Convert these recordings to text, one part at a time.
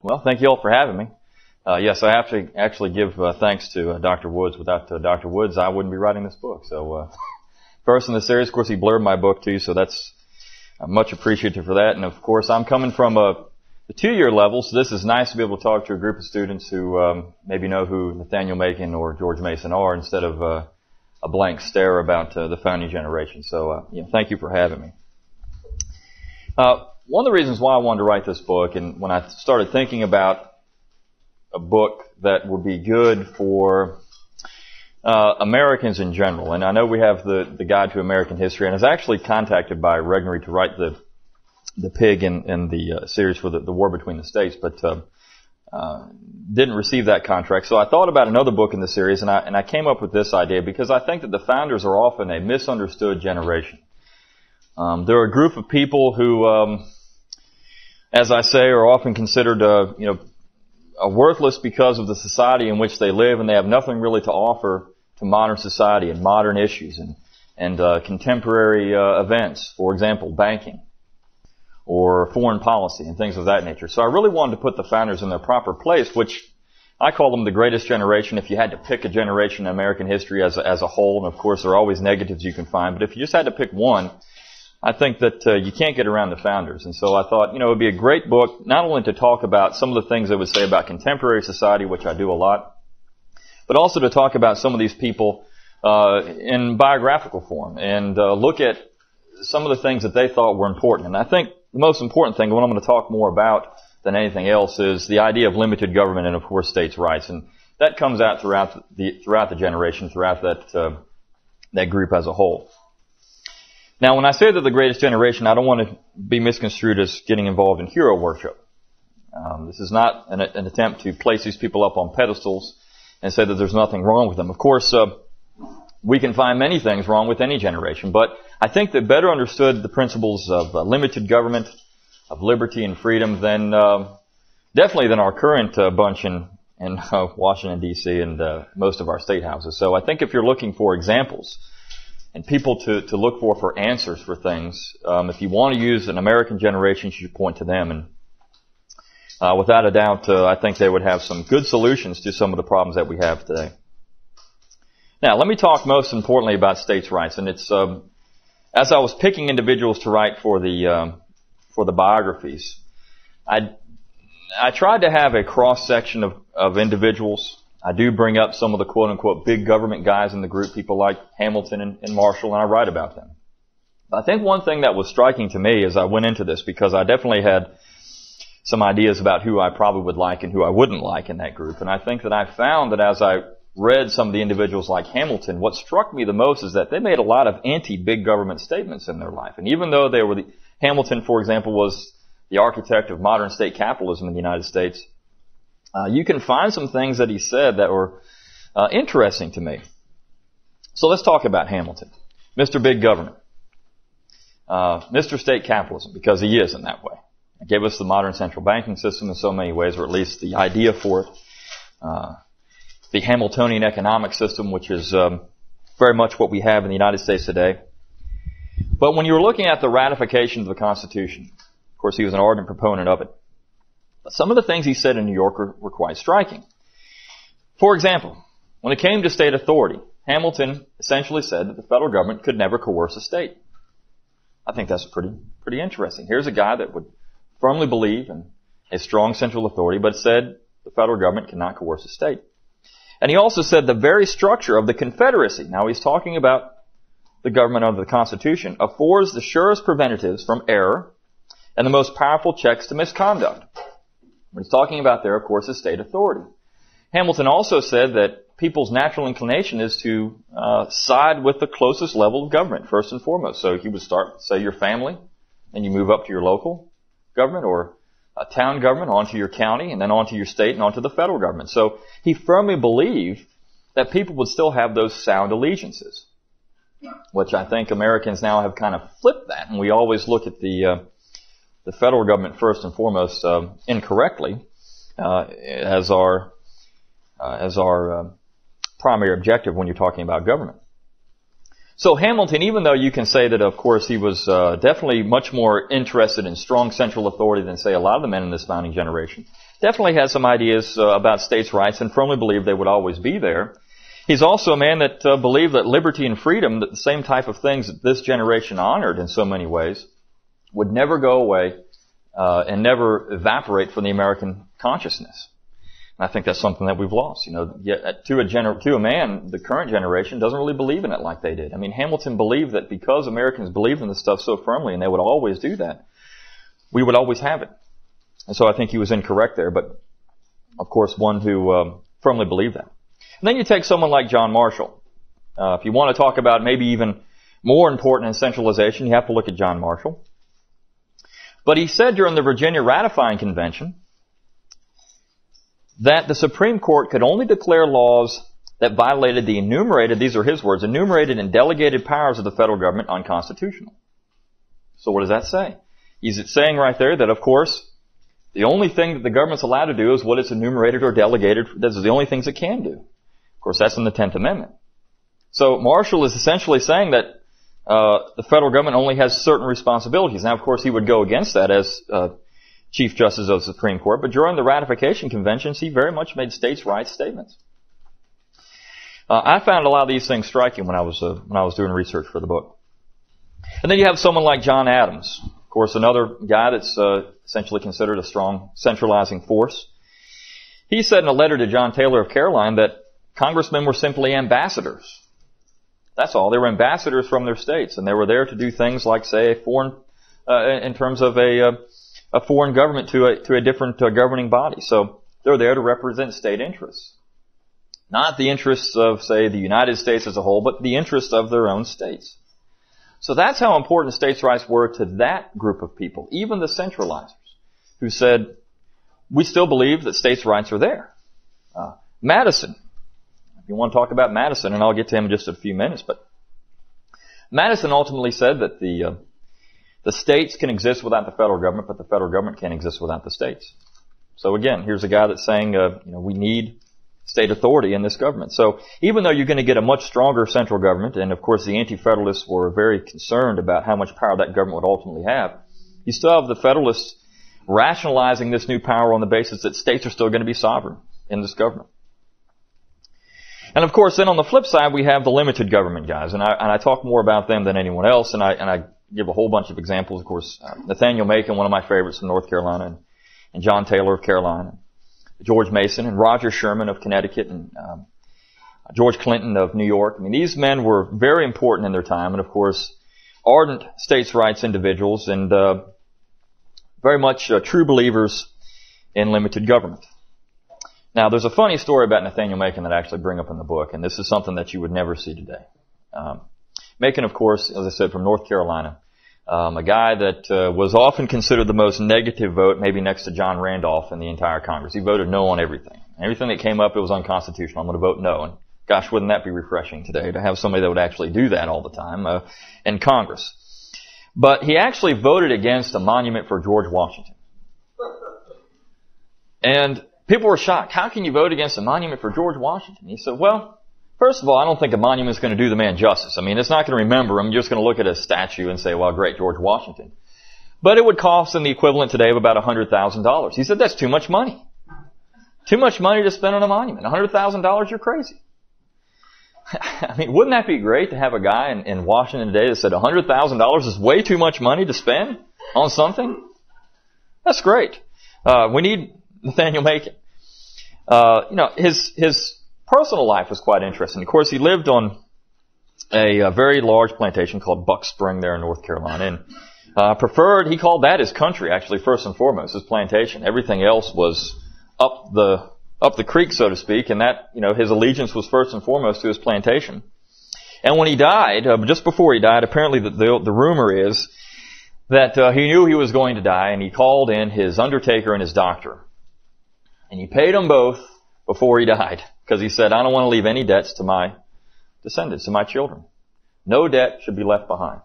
Well, thank you all for having me. Yes, I have to actually give thanks to Dr. Woods. Without Dr. Woods, I wouldn't be writing this book. So, first in the series, of course, he blurred my book too, so that's much appreciative for that. And of course, I'm coming from the 2-year level, so this is nice to be able to talk to a group of students who maybe know who Nathaniel Bacon or George Mason are instead of a blank stare about the founding generation. So, thank you for having me. One of the reasons why I wanted to write this book, and when I started thinking about a book that would be good for Americans in general, and I know we have the Guide to American History, and I was actually contacted by Regnery to write the pig in the series for the war between the states, but didn't receive that contract. So I thought about another book in the series, and I came up with this idea because I think that the founders are often a misunderstood generation. They're a group of people who, as I say, are often considered, worthless because of the society in which they live, and they have nothing really to offer to modern society and modern issues and contemporary events. For example, banking or foreign policy and things of that nature. So I really wanted to put the founders in their proper place, which I call them the greatest generation. If you had to pick a generation in American history as a whole, and of course there are always negatives you can find, but if you just had to pick one, I think that you can't get around the founders. And so I thought, it would be a great book, not only to talk about some of the things they would say about contemporary society, which I do a lot, but also to talk about some of these people in biographical form and look at some of the things that they thought were important. And I think the most important thing, what I'm going to talk more about than anything else, is the idea of limited government and, of course, states' rights. And that comes out throughout the generation, throughout that group as a whole. Now, when I say they're the greatest generation, I don't want to be misconstrued as getting involved in hero worship. This is not an attempt to place these people up on pedestals and say that there's nothing wrong with them. Of course, we can find many things wrong with any generation, but I think they better understood the principles of limited government, of liberty and freedom definitely than our current bunch in Washington, D.C. and most of our state houses. So I think if you're looking for examples and people to look for answers for things, if you want to use an American generation, you should point to them. And without a doubt, I think they would have some good solutions to some of the problems that we have today. Now, let me talk most importantly about states' rights. And it's as I was picking individuals to write for the biographies, I tried to have a cross section of individuals. I do bring up some of the quote-unquote big government guys in the group, people like Hamilton and Marshall, and I write about them. But I think one thing that was striking to me as I went into this, because I definitely had some ideas about who I probably would like and who I wouldn't like in that group, and I think that I found that as I read some of the individuals like Hamilton, what struck me the most is that they made a lot of anti-big government statements in their life. And even though Hamilton, for example, was the architect of modern state capitalism in the United States, you can find some things that he said that were interesting to me. So let's talk about Hamilton. Mr. Big Government. Mr. State Capitalism, because he is in that way. He gave us the modern central banking system in so many ways, or at least the idea for it. The Hamiltonian economic system, which is very much what we have in the United States today. But when you were looking at the ratification of the Constitution, of course, he was an ardent proponent of it. But some of the things he said in New York were quite striking. For example, when it came to state authority, Hamilton essentially said that the federal government could never coerce a state. I think that's pretty interesting. Here's a guy that would firmly believe in a strong central authority, but said the federal government cannot coerce a state. And he also said the very structure of the Confederacy, now he's talking about the government under the Constitution, affords the surest preventives from error and the most powerful checks to misconduct. What he's talking about there, of course, is state authority. Hamilton also said that people's natural inclination is to side with the closest level of government, first and foremost. So he would start, say, your family, and you move up to your local government, or a town government, onto your county, and then onto your state, and onto the federal government. So he firmly believed that people would still have those sound allegiances, which I think Americans now have kind of flipped that, and we always look at the federal government first and foremost incorrectly as our primary objective when you're talking about government. So Hamilton, even though you can say that, of course, he was definitely much more interested in strong central authority than, say, a lot of the men in this founding generation, definitely had some ideas about states' rights and firmly believed they would always be there. He's also a man that believed that liberty and freedom, that the same type of things that this generation honored in so many ways, would never go away and never evaporate from the American consciousness. And I think that's something that we've lost. You know, yet to a man, the current generation doesn't really believe in it like they did. I mean, Hamilton believed that because Americans believed in this stuff so firmly, and they would always do that, we would always have it. And so I think he was incorrect there, but of course one who firmly believed that. And then you take someone like John Marshall. If you want to talk about maybe even more important in centralization, you have to look at John Marshall. But he said during the Virginia Ratifying Convention that the Supreme Court could only declare laws that violated the enumerated, these are his words, enumerated and delegated powers of the federal government unconstitutional. So what does that say? He's saying right there that, of course, the only thing that the government's allowed to do is what it's enumerated or delegated. Those are the only things it can do. Of course, that's in the 10th Amendment. So Marshall is essentially saying that the federal government only has certain responsibilities. Now, of course, he would go against that as Chief Justice of the Supreme Court, but during the ratification conventions, he very much made states' rights statements. I found a lot of these things striking when I was doing research for the book. And then you have someone like John Adams, of course, another guy that's essentially considered a strong centralizing force. He said in a letter to John Taylor of Caroline that congressmen were simply ambassadors. That's all. They were ambassadors from their states, and they were there to do things like, say, in terms of a foreign government to a different governing body. So they're there to represent state interests. Not the interests of, say, the United States as a whole, but the interests of their own states. So that's how important states' rights were to that group of people, even the centralizers, who said, we still believe that states' rights are there. Madison, if you want to talk about Madison, and I'll get to him in just a few minutes, but Madison ultimately said that the states can exist without the federal government, but the federal government can't exist without the states. So again, here's a guy that's saying, we need state authority in this government. So even though you're going to get a much stronger central government, and of course the anti-federalists were very concerned about how much power that government would ultimately have, you still have the federalists rationalizing this new power on the basis that states are still going to be sovereign in this government. And of course, then on the flip side, we have the limited government guys, and I talk more about them than anyone else, and I give a whole bunch of examples. Of course, Nathaniel Macon, one of my favorites from North Carolina, and John Taylor of Carolina, George Mason, and Roger Sherman of Connecticut, and George Clinton of New York. I mean, these men were very important in their time, and of course, ardent states' rights individuals, and very much true believers in limited government. Now, there's a funny story about Nathaniel Macon that I actually bring up in the book, and this is something that you would never see today. Macon, of course, as I said, from North Carolina, a guy that was often considered the most negative vote, maybe next to John Randolph in the entire Congress. He voted no on everything. Everything that came up, it was unconstitutional. I'm going to vote no. And gosh, wouldn't that be refreshing today to have somebody that would actually do that all the time in Congress. But he actually voted against a monument for George Washington. And people were shocked. How can you vote against a monument for George Washington? He said, well, first of all, I don't think a monument is going to do the man justice. I mean, it's not going to remember him. You're just going to look at a statue and say, well, great, George Washington. But it would cost him the equivalent today of about $100,000. He said, that's too much money. Too much money to spend on a monument. $100,000, you're crazy. I mean, wouldn't that be great to have a guy in Washington today that said $100,000 is way too much money to spend on something? That's great. We need Nathaniel Macon. His personal life was quite interesting. Of course, he lived on a very large plantation called Buck Spring there in North Carolina, and he called that his country, actually, first and foremost, his plantation. Everything else was up the creek, so to speak, and that, his allegiance was first and foremost to his plantation. And when he died, just before he died, apparently the rumor is that he knew he was going to die, and he called in his undertaker and his doctor. And he paid them both before he died, because he said, I don't want to leave any debts to my descendants, to my children. No debt should be left behind.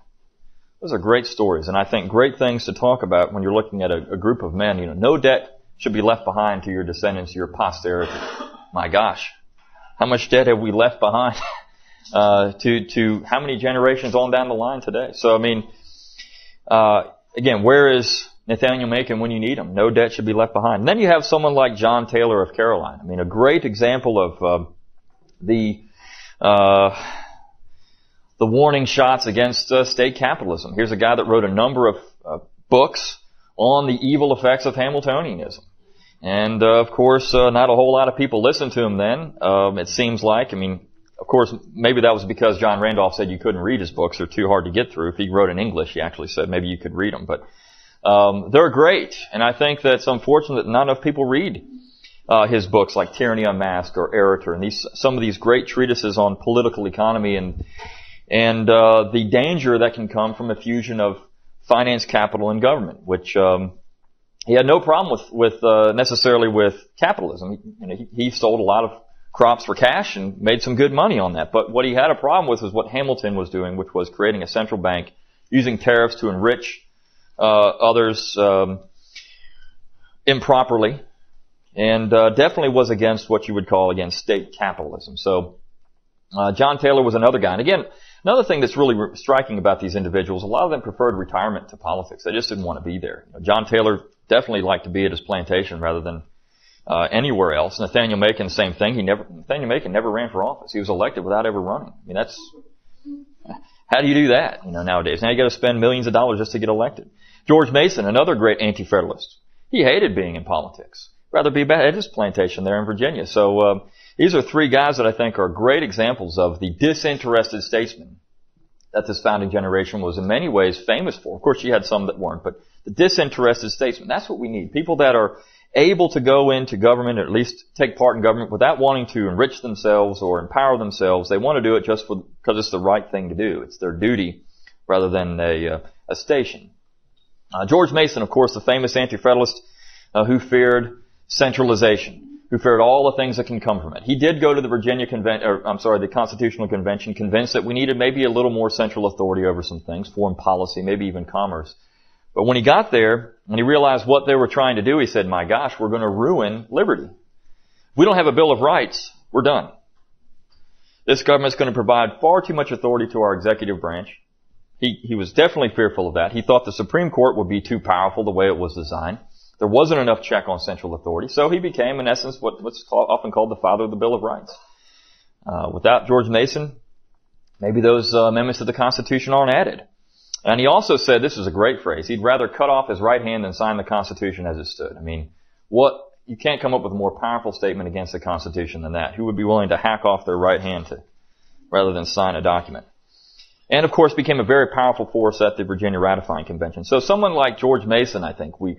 Those are great stories, and I think great things to talk about when you're looking at a group of men. No debt should be left behind to your descendants, your posterity. My gosh, how much debt have we left behind? to how many generations on down the line today. So, I mean, again, where is Nathaniel Macon when you need him? No debt should be left behind. And then you have someone like John Taylor of Caroline. I mean, a great example of the warning shots against state capitalism. Here's a guy that wrote a number of books on the evil effects of Hamiltonianism. And, of course, not a whole lot of people listened to him then, it seems like. I mean, of course, maybe that was because John Randolph said you couldn't read his books. They're too hard to get through. If he wrote in English, he actually said maybe you could read them. But they're great. And I think that it's unfortunate that not enough people read his books like Tyranny Unmasked or Erator and some of these great treatises on political economy and the danger that can come from a fusion of finance, capital, and government, which he had no problem with necessarily with capitalism. He sold a lot of crops for cash and made some good money on that. But what he had a problem with was what Hamilton was doing, which was creating a central bank, using tariffs to enrich others improperly, and definitely was against what you would call, again, state capitalism. So John Taylor was another guy. And again, another thing that's really striking about these individuals, a lot of them preferred retirement to politics. They just didn't want to be there. John Taylor definitely liked to be at his plantation rather than anywhere else. Nathaniel Macon, same thing. Nathaniel Macon never ran for office. He was elected without ever running. I mean, how do you do that, nowadays? Now you got to spend millions of dollars just to get elected. George Mason, another great anti-federalist. He hated being in politics. Rather be back at his plantation there in Virginia. So these are three guys that I think are great examples of the disinterested statesmen that this founding generation was in many ways famous for. Of course, you had some that weren't, but the disinterested statesmen, that's what we need. People that are able to go into government, or at least take part in government, without wanting to enrich themselves or empower themselves. They want to do it just because it's the right thing to do. It's their duty rather than a station. George Mason, of course, the famous anti-federalist who feared centralization, who feared all the things that can come from it. He did go to the the Constitutional Convention, convinced that we needed maybe a little more central authority over some things, foreign policy, maybe even commerce. But when he got there and he realized what they were trying to do, he said, my gosh, we're going to ruin liberty. If we don't have a Bill of Rights, we're done. This government's going to provide far too much authority to our executive branch. He was definitely fearful of that. He thought the Supreme Court would be too powerful the way it was designed. There wasn't enough check on central authority, so he became, in essence, what's often called the father of the Bill of Rights. Without George Mason, maybe those amendments to the Constitution aren't added. And he also said, this is a great phrase, he'd rather cut off his right hand than sign the Constitution as it stood. I mean, you can't come up with a more powerful statement against the Constitution than that. Who would be willing to hack off their right hand rather than sign a document? And, of course, became a very powerful force at the Virginia Ratifying Convention. So someone like George Mason, I think, we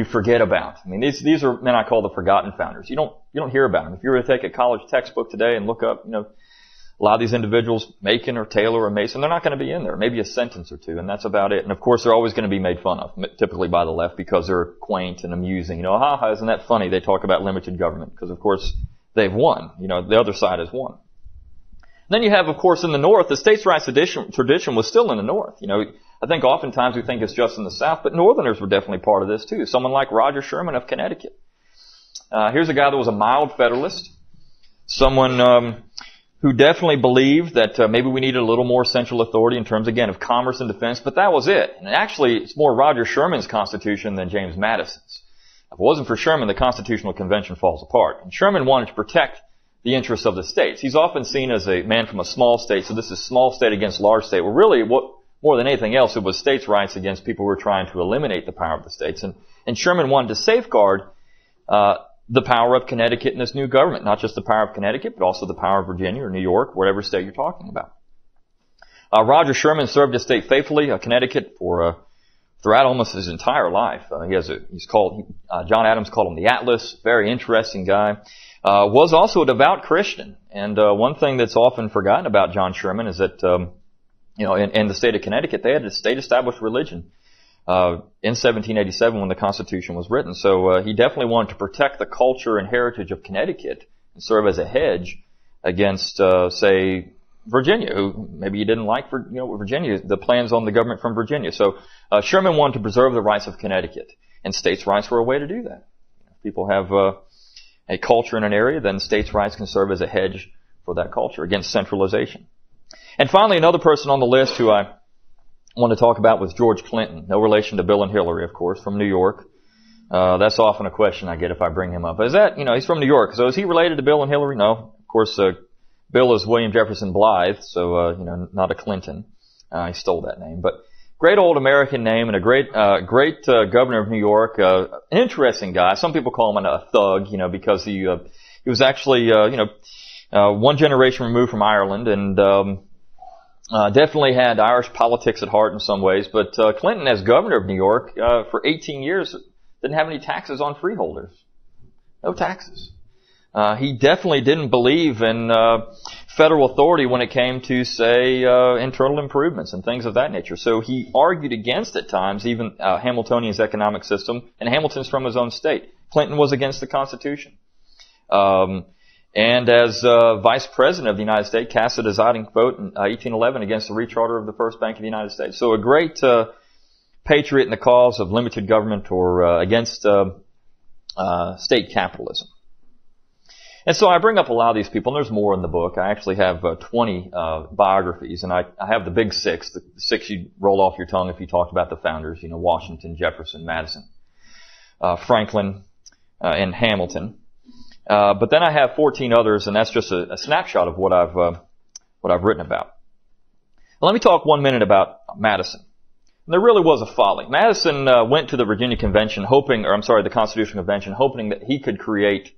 forget about. I mean, these are men I call the forgotten founders. You don't hear about them. If you were to take a college textbook today and look up, a lot of these individuals, Macon or Taylor or Mason, they're not going to be in there. Maybe a sentence or two, and that's about it. And of course, they're always going to be made fun of, typically by the left, because they're quaint and amusing. Isn't that funny? They talk about limited government, because of course they've won. The other side has won. Then you have, of course, in the North, the states' rights tradition was still in the North. I think oftentimes we think it's just in the South, but Northerners were definitely part of this too. Someone like Roger Sherman of Connecticut. Here's a guy that was a mild Federalist. Someone who definitely believed that maybe we needed a little more central authority in terms, again, of commerce and defense, but that was it. And actually, it's more Roger Sherman's Constitution than James Madison's. If it wasn't for Sherman, the Constitutional Convention falls apart. And Sherman wanted to protect the interests of the states. He's often seen as a man from a small state, so this is small state against large state. Well, really, more than anything else, it was states' rights against people who were trying to eliminate the power of the states. And Sherman wanted to safeguard the power of Connecticut in this new government. Not just the power of Connecticut, but also the power of Virginia or New York, whatever state you're talking about. Roger Sherman served his state faithfully, Connecticut, throughout almost his entire life. John Adams called him the Atlas, very interesting guy. Was also a devout Christian. And one thing that's often forgotten about John Sherman is that, in the state of Connecticut, they had a state-established religion in 1787 when the Constitution was written. So he definitely wanted to protect the culture and heritage of Connecticut and serve as a hedge against, say, Virginia, who maybe you didn't like Virginia, the plans on the government from Virginia. So Sherman wanted to preserve the rights of Connecticut, and states' rights were a way to do that. If people have a culture in an area, then states' rights can serve as a hedge for that culture against centralization. And finally, another person on the list who I want to talk about was George Clinton. No relation to Bill and Hillary, of course, from New York. That's often a question I get if I bring him up. Is that, he's from New York, so is he related to Bill and Hillary? No. Of course, Bill is William Jefferson Blythe, so, not a Clinton. He stole that name. But great old American name and a great governor of New York. An interesting guy. Some people call him a thug, because he was actually, one generation removed from Ireland and, definitely had Irish politics at heart in some ways. But, Clinton, as governor of New York, for 18 years, didn't have any taxes on freeholders. No taxes. He definitely didn't believe in federal authority when it came to, say, internal improvements and things of that nature. So he argued against, at times, even Hamiltonian's economic system, and Hamilton's from his own state. Clinton was against the Constitution. And as Vice President of the United States, cast a deciding vote in 1811 against the recharter of the First Bank of the United States. So a great patriot in the cause of limited government or against state capitalism. And so I bring up a lot of these people, and there's more in the book. I actually have 20 biographies, and I have the big six, the six you'd roll off your tongue if you talked about the founders, Washington, Jefferson, Madison, Franklin, and Hamilton. But then I have 14 others, and that's just a snapshot of what I've written about. Now, let me talk 1 minute about Madison. And there really was a folly. Madison went to the Virginia Convention the Constitutional Convention, hoping that he could create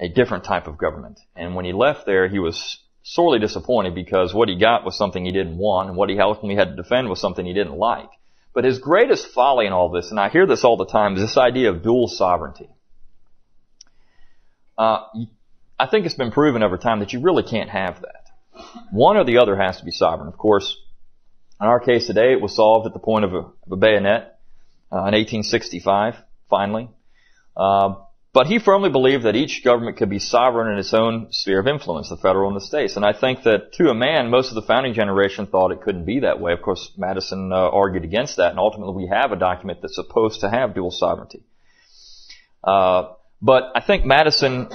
a different type of government. And when he left there, he was sorely disappointed because what he got was something he didn't want, and what he ultimately had to defend was something he didn't like. But his greatest folly in all this, and I hear this all the time, is this idea of dual sovereignty. I think it's been proven over time that you really can't have that. One or the other has to be sovereign. Of course, in our case today, it was solved at the point of a bayonet in 1865, finally. But he firmly believed that each government could be sovereign in its own sphere of influence, the federal and the states. And I think that to a man, most of the founding generation thought it couldn't be that way. Of course, Madison argued against that, and ultimately we have a document that's supposed to have dual sovereignty. But I think Madison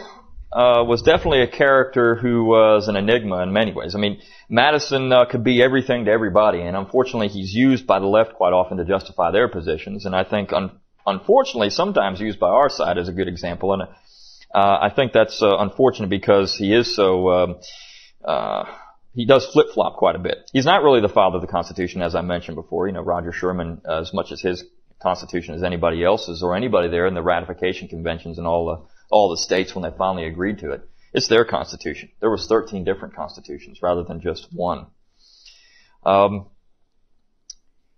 was definitely a character who was an enigma in many ways. I mean, Madison could be everything to everybody, and unfortunately he's used by the left quite often to justify their positions, and I think unfortunately sometimes used by our side as a good example. And I think that's unfortunate because he is so he does flip-flop quite a bit. He's not really the father of the Constitution, as I mentioned before. Roger Sherman, as much as his Constitution as anybody else's or anybody there in the ratification conventions and all the states when they finally agreed to it. It's their Constitution. There was 13 different constitutions rather than just one.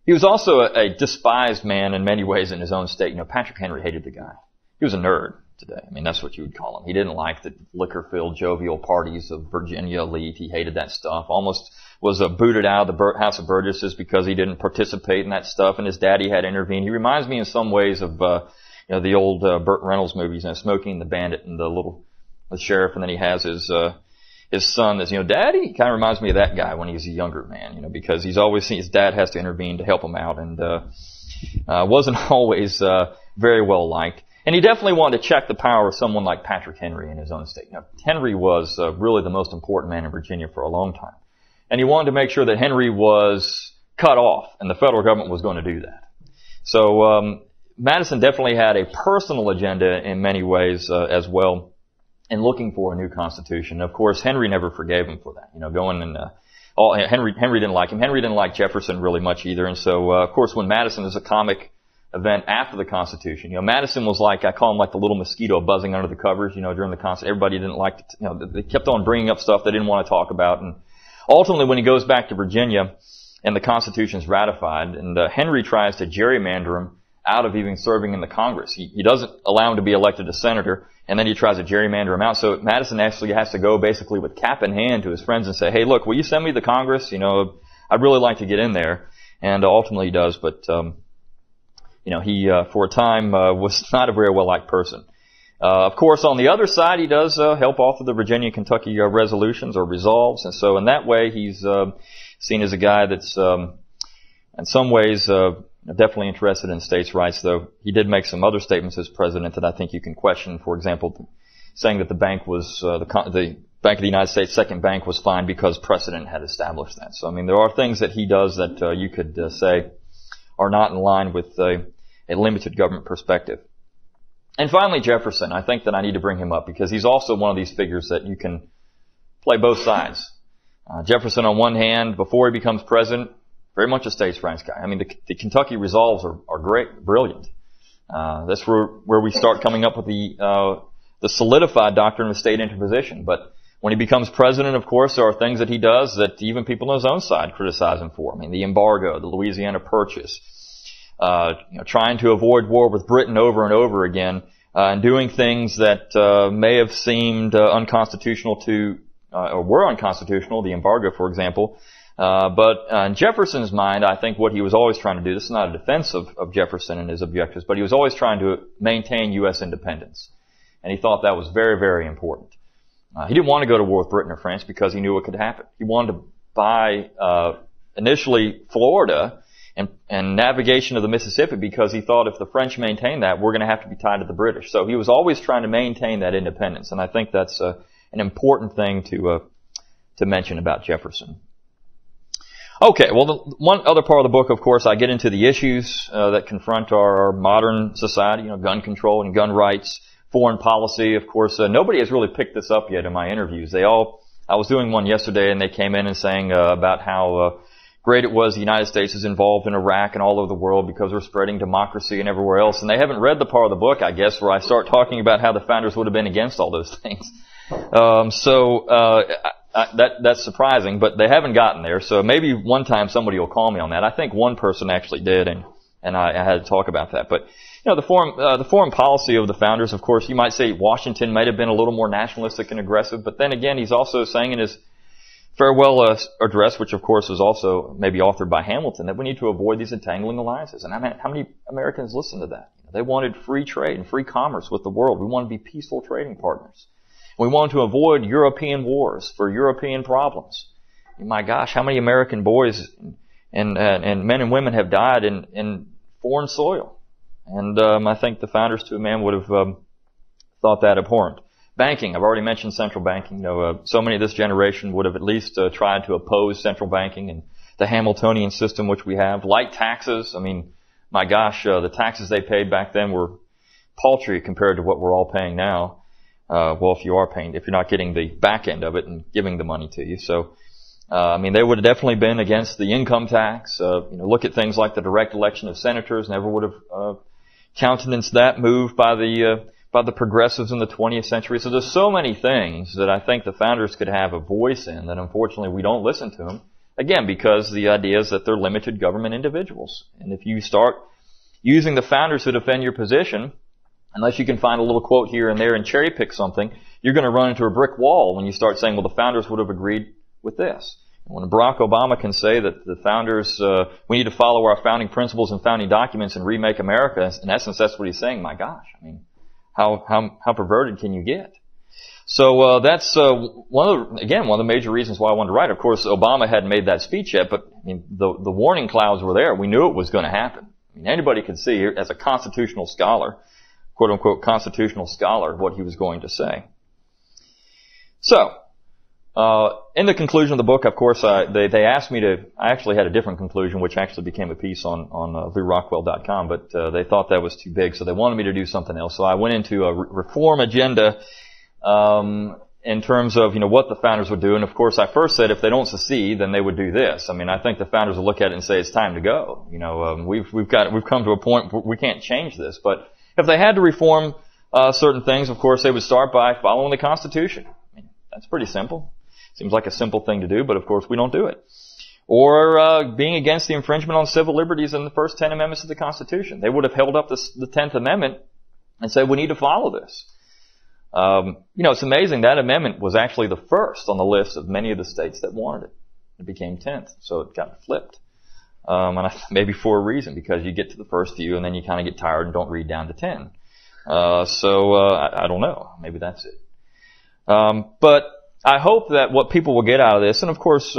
He was also a despised man in many ways in his own state. Patrick Henry hated the guy. He was a nerd today. I mean, that's what you would call him. He didn't like the liquor-filled, jovial parties of Virginia elite. He hated that stuff. Almost was booted out of the House of Burgesses because he didn't participate in that stuff, and his daddy had intervened. He reminds me in some ways of the old Burt Reynolds movies, Smokey and the Bandit and the sheriff, and then he has his son that's, Daddy. He kind of reminds me of that guy when he's a younger man, because he's always seen his dad has to intervene to help him out, and wasn't always very well liked. And he definitely wanted to check the power of someone like Patrick Henry in his own state. Henry was really the most important man in Virginia for a long time. And he wanted to make sure that Henry was cut off, and the federal government was going to do that. So Madison definitely had a personal agenda in many ways as well in looking for a new constitution. Of course, Henry never forgave him for that. Henry didn't like him. Henry didn't like Jefferson really much either. And so, of course, when Madison is a comic event after the Constitution, Madison was like, I call him like the little mosquito buzzing under the covers, during the Constitution. Everybody didn't like, they kept on bringing up stuff they didn't want to talk about. And ultimately, when he goes back to Virginia and the Constitution's ratified, and Henry tries to gerrymander him out of even serving in the Congress. He doesn't allow him to be elected a senator, and then he tries to gerrymander him out. So Madison actually has to go basically with cap in hand to his friends and say, hey, look, will you send me to Congress? I'd really like to get in there. And ultimately he does, but he for a time was not a very well-liked person. Of course, on the other side, he does help author the Virginia and Kentucky resolutions or resolves, and so in that way, he's seen as a guy that's in some ways definitely interested in states' rights, though he did make some other statements as president that I think you can question. For example, saying that the bank was the Bank of the United States second bank was fine because precedent had established that. So I mean, there are things that he does that you could say are not in line with a limited government perspective. And finally, Jefferson. I think that I need to bring him up because he's also one of these figures that you can play both sides. Jefferson, on one hand, before he becomes president, very much a states' rights guy. I mean, the Kentucky resolves are great, brilliant. That's where we start coming up with the solidified doctrine of state interposition. But when he becomes president, of course, there are things that he does that even people on his own side criticize him for. I mean, the embargo, the Louisiana Purchase, trying to avoid war with Britain over and over again, and doing things that may have seemed unconstitutional or were unconstitutional, the embargo, for example. But in Jefferson's mind, I think what he was always trying to do, this is not a defense of Jefferson and his objectives, but he was always trying to maintain U.S. independence. And he thought that was very, very important. He didn't want to go to war with Britain or France because he knew what could happen. He wanted to buy initially Florida and navigation of the Mississippi because he thought if the French maintained that, we're going to have to be tied to the British. So he was always trying to maintain that independence. And I think that's an important thing to mention about Jefferson. Okay, well, the one other part of the book, of course, I get into the issues that confront our modern society, gun control and gun rights, foreign policy. Of course, nobody has really picked this up yet in my interviews. I was doing one yesterday, and they came in and saying about how great it was the United States is involved in Iraq and all over the world because we're spreading democracy and everywhere else. And they haven't read the part of the book, I guess, where I start talking about how the founders would have been against all those things. That's surprising, but they haven't gotten there. So maybe one time somebody will call me on that. I think one person actually did, and I had to talk about that. But the foreign policy of the founders, of course, you might say Washington might have been a little more nationalistic and aggressive, but then again, he's also saying in his farewell address, which of course was also maybe authored by Hamilton, that we need to avoid these entangling alliances. And I mean, how many Americans listen to that? They wanted free trade and free commerce with the world. We want to be peaceful trading partners. We want to avoid European wars for European problems. My gosh, how many American boys and men and women have died in foreign soil? And I think the founders, to a man, would have thought that abhorrent. Banking, I've already mentioned central banking. So many of this generation would have at least tried to oppose central banking and the Hamiltonian system which we have. Light taxes, I mean, my gosh, the taxes they paid back then were paltry compared to what we're all paying now. Well, if you're not getting the back end of it and giving the money to you. So, I mean, they would have definitely been against the income tax. Look at things like the direct election of senators. Never would have countenanced that move by the progressives in the 20th century. So there's so many things that I think the founders could have a voice in that unfortunately we don't listen to them. Again, because the idea is that they're limited government individuals. And if you start using the founders to defend your position, unless you can find a little quote here and there and cherry pick something, you're going to run into a brick wall when you start saying, well, the founders would have agreed with this. And when Barack Obama can say that the founders, we need to follow our founding principles and founding documents and remake America, in essence, that's what he's saying. My gosh, I mean, how perverted can you get? So that's one of the major reasons why I wanted to write. Of course, Obama hadn't made that speech yet, but I mean, the warning clouds were there. We knew it was going to happen. I mean, anybody could see as a constitutional scholar, quote unquote constitutional scholar, what he was going to say. So, in the conclusion of the book, of course, they asked me to. I actually had a different conclusion, which actually became a piece on LouRockwell.com, but they thought that was too big, so they wanted me to do something else. So I went into a reform agenda in terms of what the founders would do. And of course, I first said if they don't secede, then they would do this. I mean, I think the founders will look at it and say it's time to go. We've come to a point where we can't change this. But if they had to reform certain things, of course, they would start by following the Constitution. I mean, that's pretty simple. Seems like a simple thing to do, but of course we don't do it. Or being against the infringement on civil liberties in the first 10 amendments of the Constitution. They would have held up the 10th Amendment and said we need to follow this. It's amazing that amendment was actually the first on the list of many of the states that wanted it. It became 10th, so it got flipped. And maybe for a reason, because you get to the first few and then you kind of get tired and don't read down to 10. I don't know. Maybe that's it. But I hope that what people will get out of this, and of course,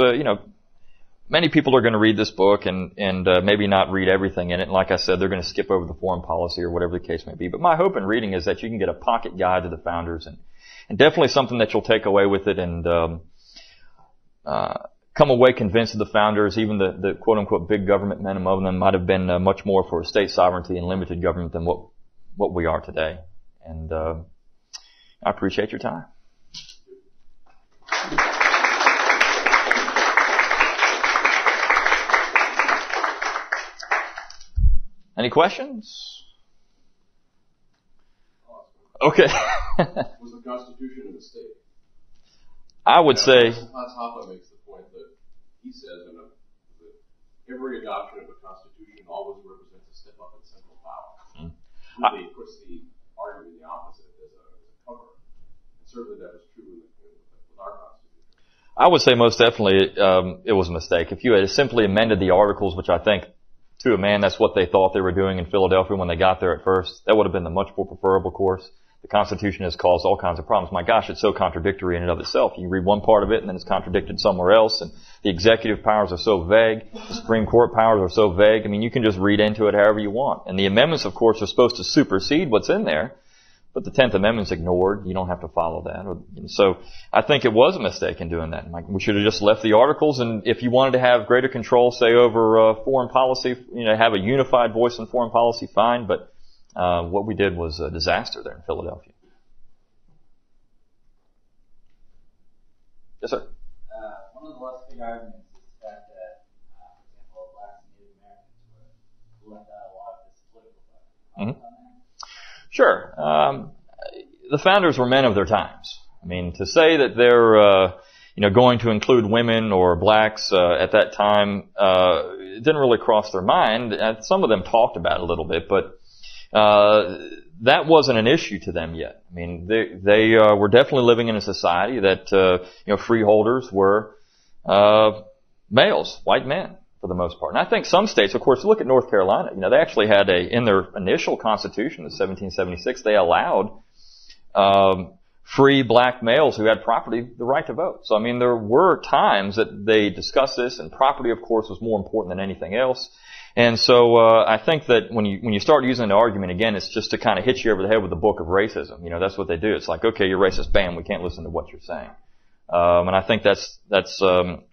many people are going to read this book and maybe not read everything in it. And like I said, they're going to skip over the foreign policy or whatever the case may be. But my hope in reading is that you can get a pocket guide to the founders definitely something that you'll take away with it and come away convinced of the founders, even the quote-unquote big government men among them might have been much more for state sovereignty and limited government than what we are today. And I appreciate your time. Any questions? Okay. Was the Constitution a mistake? I would say... Hans Hoppe makes the point that he says that every adoption of a Constitution always represents a step up in central power. Really puts the argument the opposite as a cover. And certainly that was true with our Constitution. I would say most definitely it was a mistake. If you had simply amended the Articles, which I think to a man that's what they thought they were doing in Philadelphia when they got there at first, that would have been the much more preferable course. The Constitution has caused all kinds of problems. My gosh, it's so contradictory in and of itself. You read one part of it and then it's contradicted somewhere else, and the executive powers are so vague, the Supreme Court powers are so vague. I mean, you can just read into it however you want. And the amendments, of course, are supposed to supersede what's in there, but the 10th Amendment's ignored. You don't have to follow that. So I think it was a mistake in doing that. We should have just left the Articles, and if you wanted to have greater control, say, over foreign policy, have a unified voice in foreign policy, fine, but what we did was a disaster there in Philadelphia. Yes, sir? One of the less big arguments is the fact that, for example, blacks and Native Americans were left out a lot of this political stuff. Sure. The founders were men of their times. I mean, to say that they're going to include women or blacks at that time, it didn't really cross their mind. Some of them talked about it a little bit, but that wasn't an issue to them yet. I mean, they were definitely living in a society that freeholders were males, white men, for the most part. And I think some states, of course, look at North Carolina. They actually had in their initial constitution of 1776, they allowed free black males who had property the right to vote. So, I mean, there were times that they discussed this, and property, of course, was more important than anything else. And so I think that when you start using the argument again, it's just to kind of hit you over the head with the book of racism. That's what they do. It's like, okay, you're racist, bam, we can't listen to what you're saying. And I think that's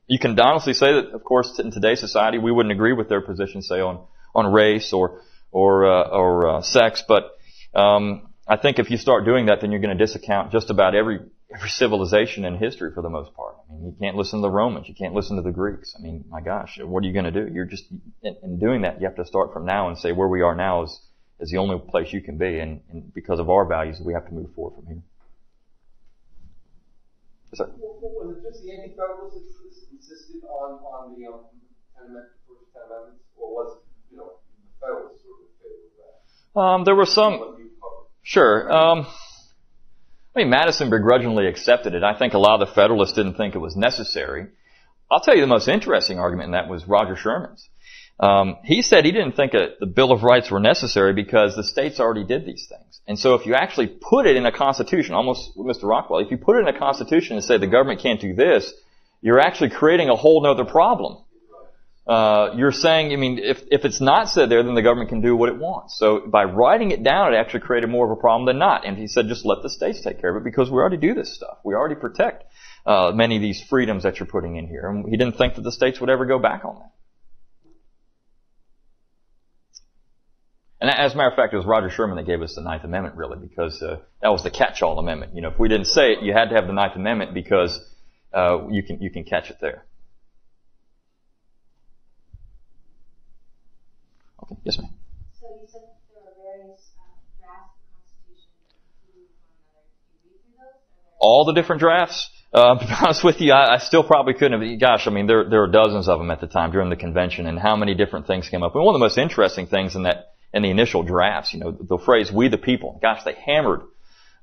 you can honestly say that, of course, in today's society, we wouldn't agree with their position, say on race or sex, but I think if you start doing that, then you're going to discount just about every civilization in history for the most part. I mean, you can't listen to the Romans, you can't listen to the Greeks. I mean, my gosh, what are you going to do? You're just in doing that, you have to start from now and say where we are now is the only place you can be, and because of our values, we have to move forward from here. Yes, sir? Was it just the anti-federalists that insisted on the 10 Amendments, or was the Federalists sort of in favor of that? There were some. Sure. I mean, Madison begrudgingly accepted it. I think a lot of the Federalists didn't think it was necessary. I'll tell you the most interesting argument in that was Roger Sherman's. He said he didn't think the Bill of Rights were necessary because the states already did these things. And so if you actually put it in a constitution, almost with Mr. Rockwell, if you put it in a constitution and say the government can't do this, you're actually creating a whole other problem. You're saying, I mean, if it's not said there, then the government can do what it wants. So by writing it down, it actually created more of a problem than not. And he said, just let the states take care of it because we already do this stuff. We already protect many of these freedoms that you're putting in here. And he didn't think that the states would ever go back on that. And as a matter of fact, it was Roger Sherman that gave us the Ninth Amendment, really, because that was the catch-all amendment. If we didn't say it, you had to have the Ninth Amendment because you can catch it there. Okay. Yes, ma'am. So you said there were various drafts of the Constitution that include one another. Can you read through those? All the different drafts? To be honest with you, I still probably couldn't have. Gosh, I mean, there were dozens of them at the time during the convention, and how many different things came up. And one of the most interesting things in the initial drafts, the phrase "we the people." Gosh, they hammered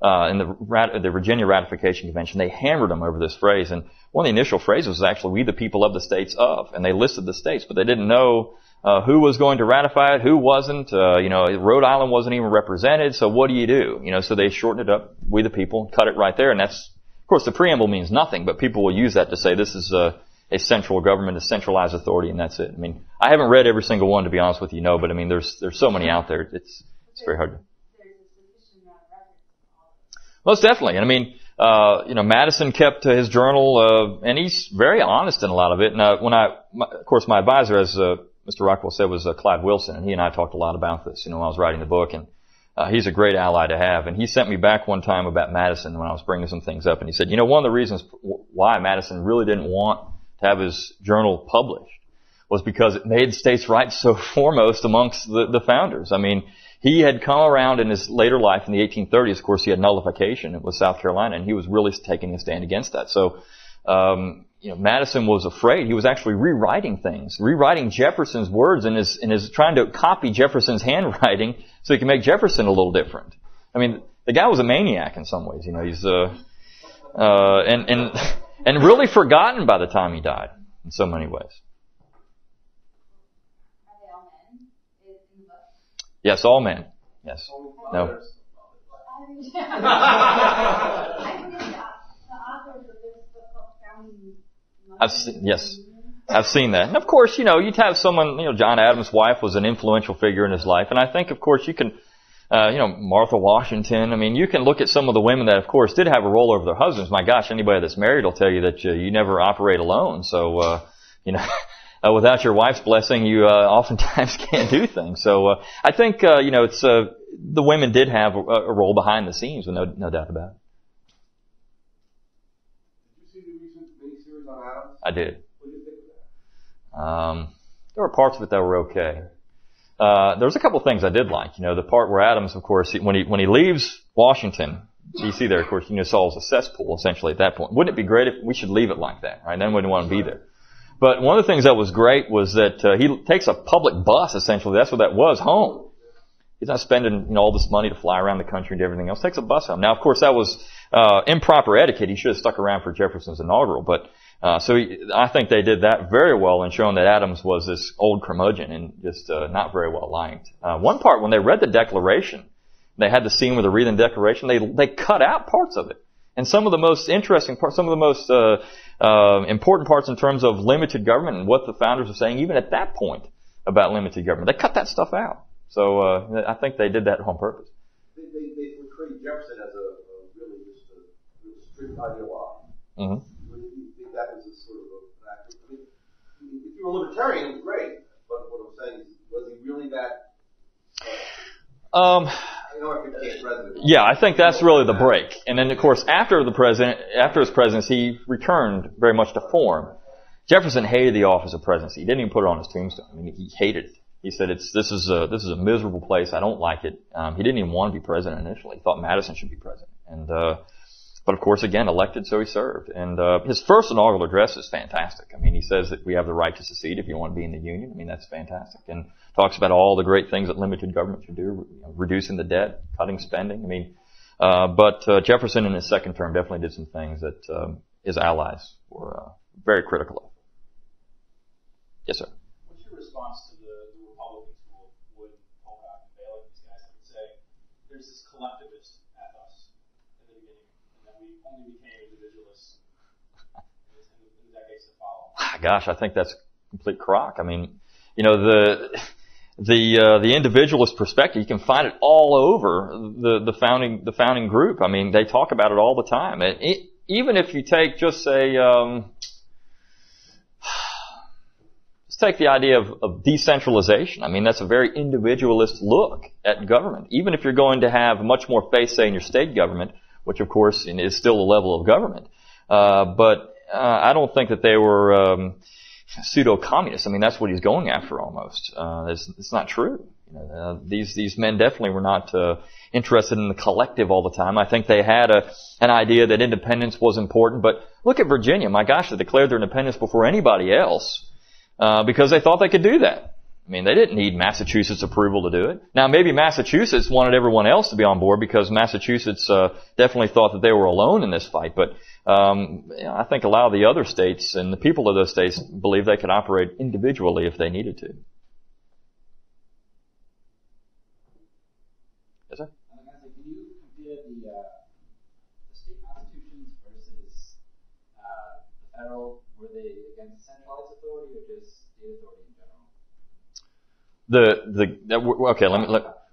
in the Virginia Ratification Convention. They hammered them over this phrase, and one of the initial phrases was actually "we the people of the states of," and they listed the states, but they didn't know who was going to ratify it, who wasn't. Rhode Island wasn't even represented, so what do you do? So they shortened it up, "we the people," cut it right there, and that's. Of course, the preamble means nothing, but people will use that to say this is a central government, a centralized authority, and that's it. I mean, I haven't read every single one, to be honest with you, but I mean, there's so many out there. It's very hard to. There's a sufficient amount of records of all of them. Most definitely. And I mean, Madison kept his journal, and he's very honest in a lot of it. And of course, my advisor, as Mr. Rockwell said, was Clyde Wilson, and he and I talked a lot about this, when I was writing the book, and he's a great ally to have. And he sent me back one time about Madison when I was bringing some things up, and he said, one of the reasons why Madison really didn't want to have his journal published was because it made states' rights so foremost amongst the founders. I mean, he had come around in his later life in the 1830s. Of course, he had nullification with South Carolina, and he was really taking a stand against that. So, Madison was afraid. He was actually rewriting things, rewriting Jefferson's words, and is trying to copy Jefferson's handwriting so he can make Jefferson a little different. I mean, the guy was a maniac in some ways. He's and really forgotten by the time he died in so many ways. Yes, all men. Yes. No. I've seen that. And of course, you'd have someone, John Adams' wife was an influential figure in his life. And I think, of course, you can, Martha Washington. I mean, you can look at some of the women that, of course, did have a role over their husbands. My gosh, anybody that's married will tell you that you never operate alone. So, without your wife's blessing, you oftentimes can't do things. So I think it's the women did have a role behind the scenes, no doubt about it. Did you see the recent miniseries on Adams? I did. What did you think of that? There were parts of it that were okay. There was a couple of things I did like. The part where Adams, of course, when he leaves Washington D.C. there, of course, saw as a cesspool essentially at that point. Wouldn't it be great if we should leave it like that? Right? Then we wouldn't want to be there. But one of the things that was great was that he takes a public bus, essentially. That's what that was, home. He's not spending all this money to fly around the country and do everything else. Takes a bus home. Now, of course, that was improper etiquette. He should have stuck around for Jefferson's inaugural. But I think they did that very well in showing that Adams was this old curmudgeon and just not very well liked. One part, when they read the Declaration, they had the scene where they're reading the Declaration. They cut out parts of it. And some of the most interesting parts, some of the most important parts in terms of limited government and what the founders were saying, even at that point, about limited government. They cut that stuff out. So I think they did that on purpose. They portrayed Jefferson as a really just a strict ideologue. Mm-hmm. Do you think that was a sort of a factor? I mean, if you were a libertarian, it was great. But what I'm saying is, was he really that? Yeah, I think that's really the break. And then, of course, after his presidency, he returned very much to form. Jefferson hated the office of presidency. He didn't even put it on his tombstone. I mean, he hated it. He said, "This is a miserable place. I don't like it." He didn't even want to be president initially. He thought Madison should be president. And but of course, again, elected, so he served. And his first inaugural address is fantastic. I mean, he says that we have the right to secede if you want to be in the Union. I mean, that's fantastic. And talks about all the great things that limited government should do, reducing the debt, cutting spending. I mean, but Jefferson in his second term definitely did some things that his allies were very critical of. Yes, sir. What's your response to the Republican school, Wood, Pocock, and Bailey, these guys that would say there's this collectivist ethos in the beginning, and then we only became individualists in the decades that follow? Gosh, I think that's complete crock. I mean, the individualist perspective, you can find it all over the founding group. I mean, they talk about it all the time. Even if you take just say, let's take the idea of decentralization. I mean, that's a very individualist look at government. Even if you're going to have much more faith, say, in your state government, which of course is still a level of government. But I don't think that they were pseudo-communists. I mean, that's what he's going after almost. It's not true. These men definitely were not interested in the collective all the time. I think they had an idea that independence was important. But look at Virginia. My gosh, they declared their independence before anybody else because they thought they could do that. I mean, they didn't need Massachusetts' approval to do it. Now, maybe Massachusetts wanted everyone else to be on board because Massachusetts definitely thought that they were alone in this fight. But I think a lot of the other states and the people of those states believed they could operate individually if they needed to. Yes, sir? Can you compare the state constitutions versus the federal? Were they against centralized authority or just state authority in general?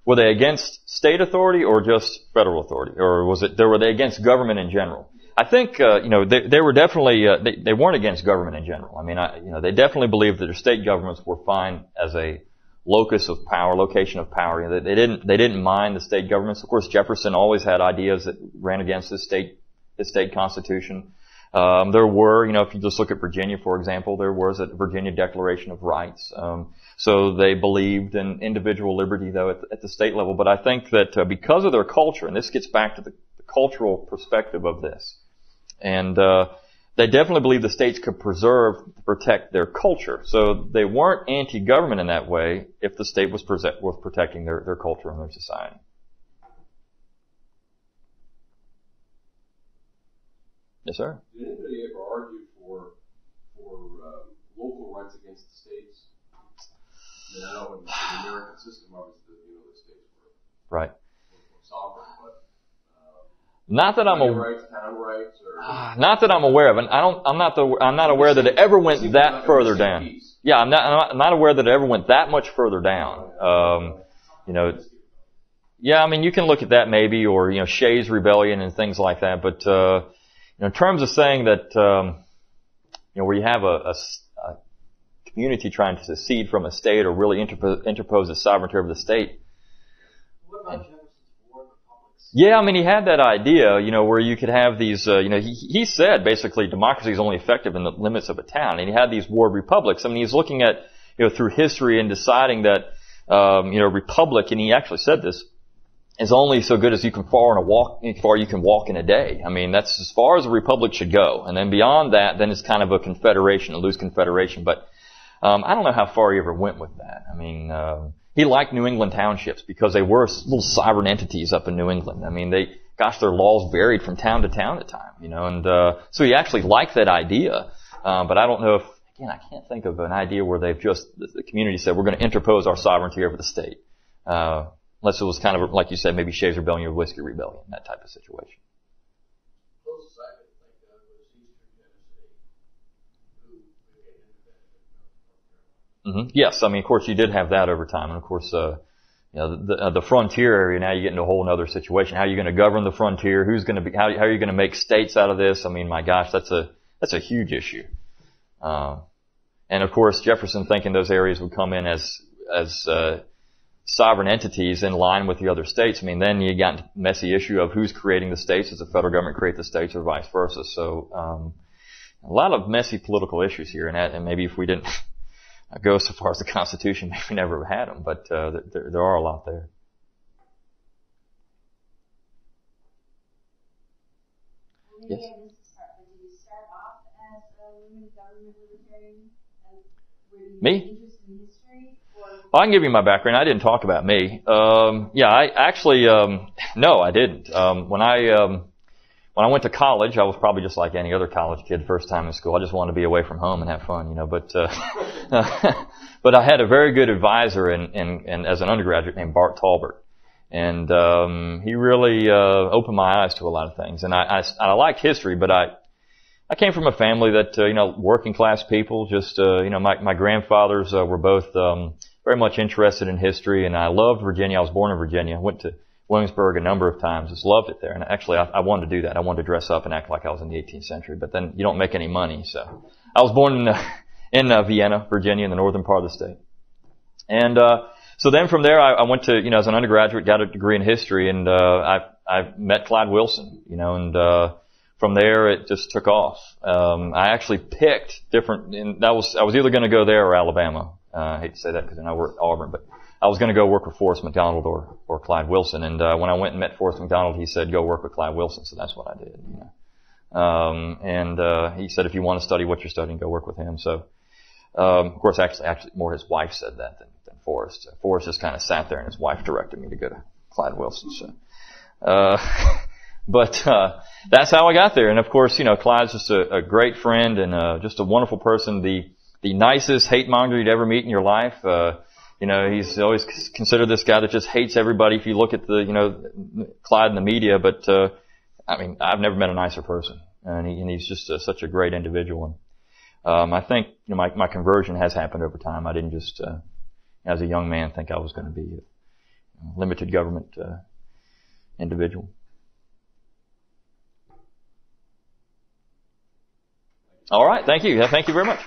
Were they against state authority or just federal authority, or were they against government in general? I think they were definitely they weren't against government in general. I mean, they definitely believed that their state governments were fine as a locus of power, location of power. They didn't mind the state governments. Of course, Jefferson always had ideas that ran against his state constitution. There were, if you just look at Virginia, for example, there was a Virginia Declaration of Rights. So they believed in individual liberty, though, at the state level. But I think that because of their culture, and this gets back to the cultural perspective of this, and they definitely believed the states could protect their culture. So they weren't anti-government in that way if the state was protecting their culture and their society. Yes, sir. Did anybody ever argue for local rights against the states? I know in the American system, obviously, the states were right. Sovereign, but not that I'm rights, town rights, or not that I'm aware of, and I'm not aware that it ever went that further down. Yeah, I'm not aware that it ever went that much further down. Yeah, I mean, you can look at that maybe, or Shays' Rebellion and things like that, but in terms of saying that where you have a community trying to secede from a state or really interpose a sovereignty over the state. What about Jefferson's War Republics? Yeah, I mean, he had that idea, where you could have these, he said basically democracy is only effective in the limits of a town, and he had these ward republics. I mean, he's looking at, through history and deciding that, republic, and he actually said this, is only so good as you can far you can walk in a day. I mean, that's as far as a republic should go. And then beyond that, then it's kind of a confederation, a loose confederation. But I don't know how far he ever went with that. I mean, he liked New England townships because they were little sovereign entities up in New England. I mean, their laws varied from town to town at time, and so he actually liked that idea. But I don't know if, again, I can't think of an idea where the community said, we're going to interpose our sovereignty over the state. Unless it was kind of, like you said, maybe Shays' Rebellion or Whiskey Rebellion, that type of situation. Closest I could think of was Eastern Tennessee, who became independent of North Carolina. Yes, I mean, of course, you did have that over time, and of course, the frontier area. Now you get into a whole other situation. How are you going to govern the frontier? How are you going to make states out of this? I mean, my gosh, that's a huge issue. And of course, Jefferson thinking those areas would come in as sovereign entities in line with the other states. I mean, then you got a messy issue of who's creating the states. Does the federal government create the states or vice versa? So, a lot of messy political issues here, and maybe if we didn't go so far as the Constitution, maybe we never had them, but there are a lot there. Yes. Did you start off as a women government libertarian? Were you Me? interested in history? Well, I can give you my background. I didn't talk about me. I actually, no, I didn't. When I went to college, I was probably just like any other college kid, first time in school. I just wanted to be away from home and have fun, but, but I had a very good advisor and as an undergraduate named Bart Talbert. And, he really, opened my eyes to a lot of things. And I like history, but I came from a family that, working class people, just, my grandfathers, were both, very much interested in history, and I loved Virginia. I was born in Virginia. I went to Williamsburg a number of times. Just loved it there. And actually, I wanted to do that. I wanted to dress up and act like I was in the 18th century. But then you don't make any money. So I was born in Vienna, Virginia, in the northern part of the state. And so then from there, I went to, as an undergraduate, got a degree in history, and I met Clyde Wilson, and from there it just took off. I actually picked different, and I was either going to go there or Alabama. I hate to say that because I worked at Auburn, but I was going to go work with Forrest McDonald or Clyde Wilson. And when I went and met Forrest McDonald, he said, go work with Clyde Wilson. So that's what I did. And he said, if you want to study what you're studying, go work with him. So, of course, actually more his wife said that than Forrest. Forrest just kind of sat there and his wife directed me to go to Clyde Wilson. So, but that's how I got there. And of course, Clyde's just a great friend and just a wonderful person. The nicest hate monger you'd ever meet in your life. He's always considered this guy that just hates everybody if you look at Clyde in the media, but, I've never met a nicer person. And he's just such a great individual. And, I think, my conversion has happened over time. I didn't just, as a young man, think I was going to be a limited government, individual. All right. Thank you. Thank you very much.